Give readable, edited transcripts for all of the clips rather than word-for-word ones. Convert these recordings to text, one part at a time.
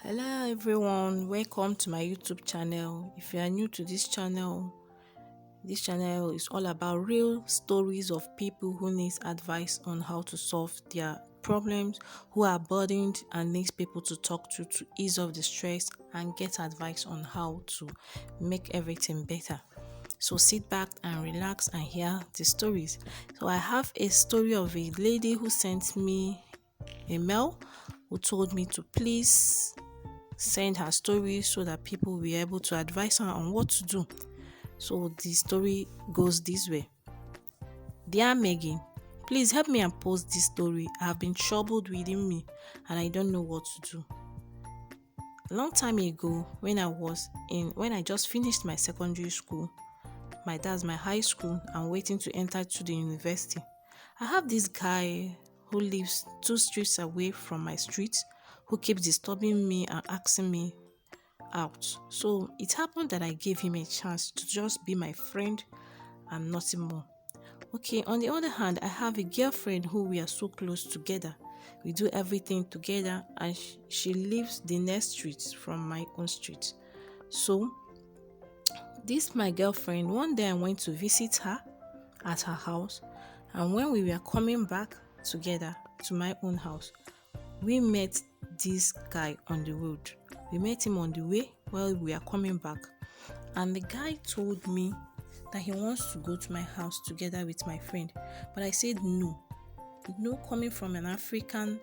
Hello everyone, welcome to my YouTube channel. If you are new to this channel is all about real stories of people who need advice on how to solve their problems, who are burdened and needs people to talk to ease off the stress and get advice on how to make everything better. So sit back and relax and hear the stories. So I have a story of a lady who sent me a mail who told me to please send her story so that people will be able to advise her on what to do. So the story goes this way. Dear Megan, please help me and post this story. I have been troubled within me and I don't know what to do. A long time ago, when I just finished my secondary school, that's my high school, and waiting to enter to the university, I have this guy who lives 2 streets away from my street who keeps disturbing me and asking me out. So it happened that I gave him a chance to just be my friend and nothing more. Okay, on the other hand, I have a girlfriend who we are so close together. We do everything together, and she lives the next street from my own street. So this my girlfriend, one day I went to visit her at her house, and when we were coming back together to my own house, we met this guy on the road. We met him on the way while we are coming back, and the guy told me that he wants to go to my house together with my friend, but I said no. Coming from an African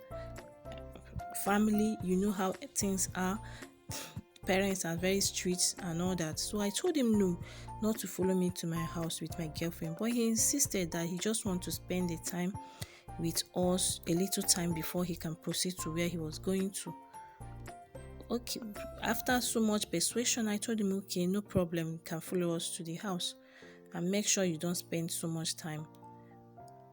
family, you know how things are. Parents are very strict and all that. So I told him no, not to follow me to my house with my girlfriend, but he insisted that he just want to spend the time with us, a little time before he can proceed to where he was going to. Okay, after so much persuasion, I told him, okay, no problem, you can follow us to the house and make sure you don't spend so much time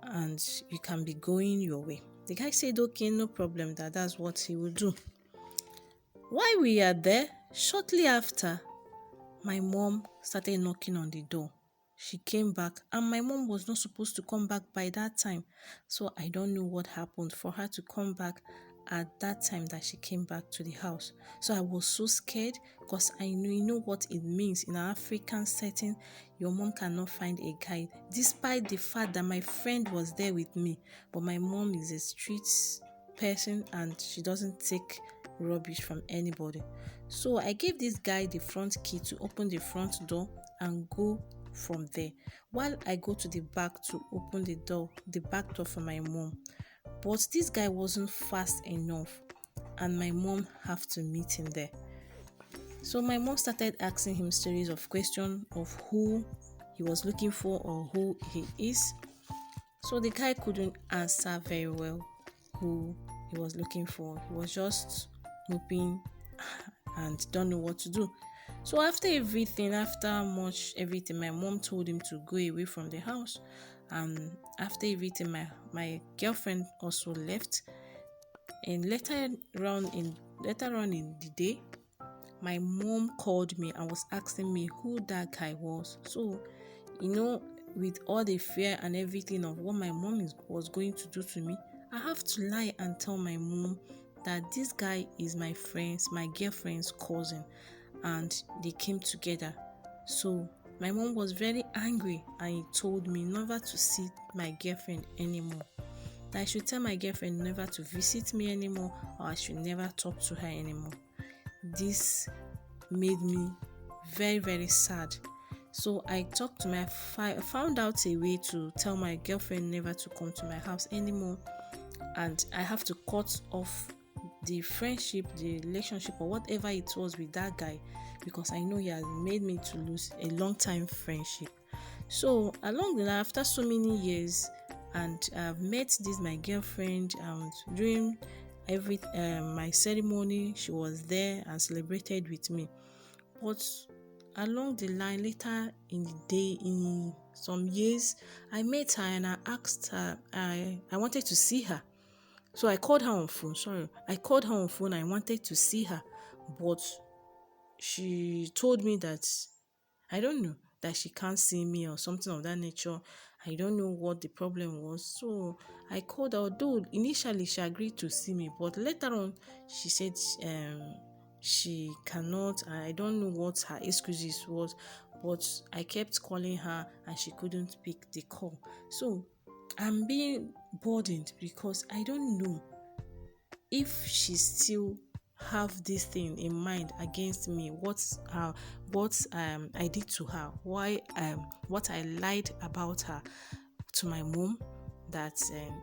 and you can be going your way. The guy said, okay, no problem, that's what he will do. While we are there, shortly after, my mom started knocking on the door. She came back, and my mom was not supposed to come back by that time. So I don't know what happened for her to come back at that time that she came back to the house. So I was so scared because I know what it means in an African setting. Your mom cannot find a guide, despite the fact that my friend was there with me. But my mom is a street person and she doesn't take rubbish from anybody. So I gave this guy the front key to open the front door and go from there, while I go to the back to open the back door for my mom. But this guy wasn't fast enough and my mom have to meet him there. So my mom started asking him series of questions of who he was looking for or who he is. So the guy couldn't answer very well who he was looking for. He was just hoping and don't know what to do. So after much everything, my mom told him to go away from the house. And after everything, my girlfriend also left. And later on in the day, my mom called me and was asking me who that guy was. So, with all the fear and everything of what my mom was going to do to me, I have to lie and tell my mom that this guy is my girlfriend's cousin, and they came together. So my mom was very angry and he told me never to see my girlfriend anymore. That I should tell my girlfriend never to visit me anymore, or I should never talk to her anymore. This made me very, very sad. So I found out a way to tell my girlfriend never to come to my house anymore, and I have to cut off the friendship, the relationship, or whatever it was with that guy, because I know he has made me to lose a long time friendship. So along the line, after so many years, and I've met my girlfriend, and during my ceremony, she was there and celebrated with me. But along the line, later in the day, in some years, I met her and I asked her, I wanted to see her. So I called her on phone. I wanted to see her, but she told me that I don't know, that she can't see me or something of that nature. I don't know what the problem was. So I called her, though initially she agreed to see me, but later on she said she cannot. I don't know what her excuses was, but I kept calling her and she couldn't pick the call. So I'm being burdened because I don't know if she still have this thing in mind against me, what I did to her, why what I lied about her to my mom, that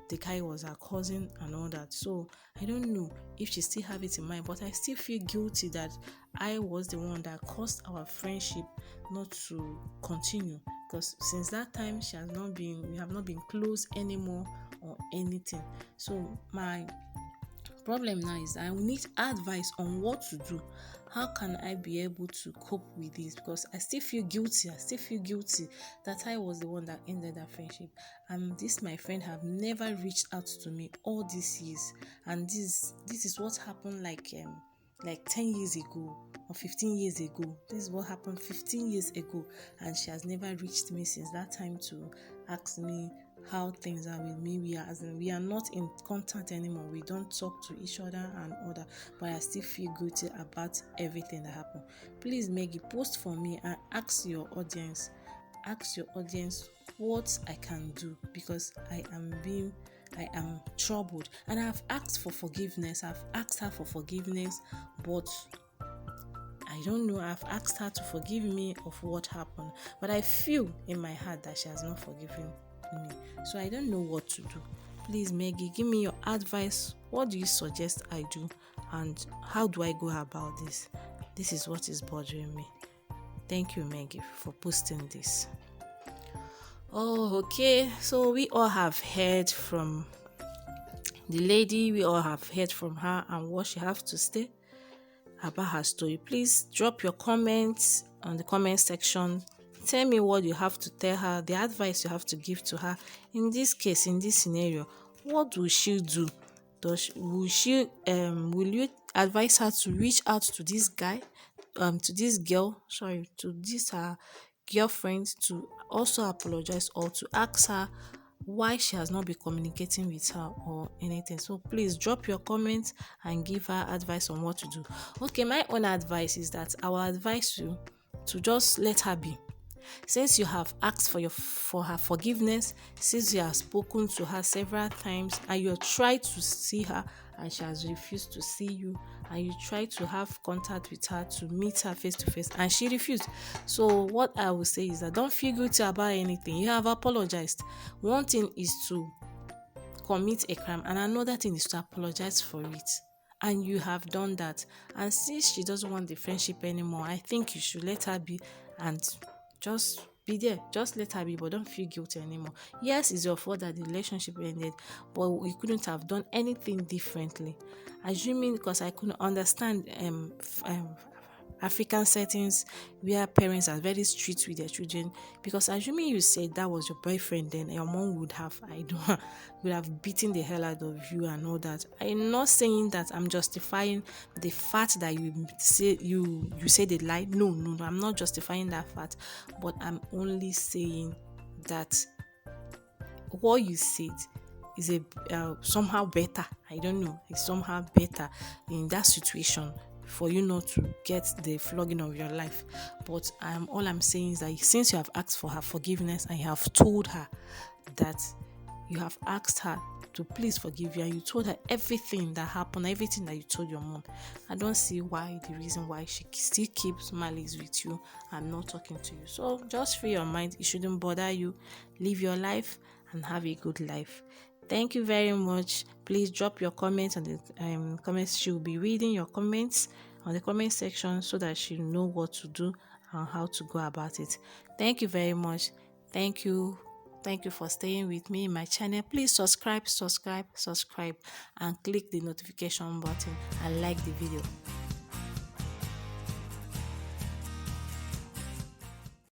the guy was her cousin and all that. So I don't know if she still have it in mind, but I still feel guilty that I was the one that caused our friendship not to continue, because since that time we have not been close anymore or anything. So my problem now is I need advice on what to do. How can I be able to cope with this? Because I still feel guilty. I still feel guilty that I was the one that ended that friendship. And this my friend have never reached out to me all these years. And this is what happened like 10 years ago or 15 years ago. This is what happened 15 years ago, and she has never reached me since that time to ask me how things are with me. We are not in contact anymore. We don't talk to each other and all that, but I still feel guilty about everything that happened. Please, Maggie, post for me and ask your audience what I can do, because I am troubled, and I've asked for forgiveness. I've asked her for forgiveness, but I don't know. I've asked her to forgive me of what happened, but I feel in my heart that she has not forgiven me. So I don't know what to do. Please, Maggie, give me your advice. What do you suggest I do, and how do I go about this? This is what is bothering me. Thank you, Maggie, for posting this. Oh, okay. So we all have heard from the lady. We all have heard from her and what she has to say about her story. Please drop your comments on the comment section. Tell me what you have to tell her, the advice you have to give to her. In this case, in this scenario, what will she do? Will you advise her to reach out to this guy, to this girl, to this her girlfriend, to also apologize, or to ask her why she has not been communicating with her or anything? So please drop your comments and give her advice on what to do. Okay, my own advice is that I will advise you to just let her be. Since you have asked for her forgiveness, since you have spoken to her several times and you tried to see her and she has refused to see you, and you try to have contact with her, to meet her face to face, and she refused. So what I will say is that don't feel guilty about anything. You have apologized. One thing is to commit a crime, and another thing is to apologize for it, and you have done that. And since she doesn't want the friendship anymore, I think you should let her be and just be there. Just let her be, but don't feel guilty anymore. Yes, it's your fault that the relationship ended, but you couldn't have done anything differently. Assuming, because I couldn't understand African settings where parents are very strict with their children, because assuming you said that was your boyfriend, then your mom would have would have beaten the hell out of you and all that. I'm not saying that I'm justifying the fact that you say they lied. No, I'm not justifying that fact, but I'm only saying that what you said is somehow better. I don't know, it's somehow better in that situation for you not to get the flogging of your life. But all I'm saying is that since you have asked for her forgiveness and you have told her that you have asked her to please forgive you, and you told her everything that happened, everything that you told your mom, I don't see the reason why she still keeps malice with you and not talking to you. So just free your mind. It shouldn't bother you. Live your life and have a good life. Thank you very much. Please drop your comments on the comments. She will be reading your comments on the comment section so that she'll know what to do and how to go about it. Thank you very much. Thank you for staying with me in my channel. Please subscribe, and click the notification button and like the video.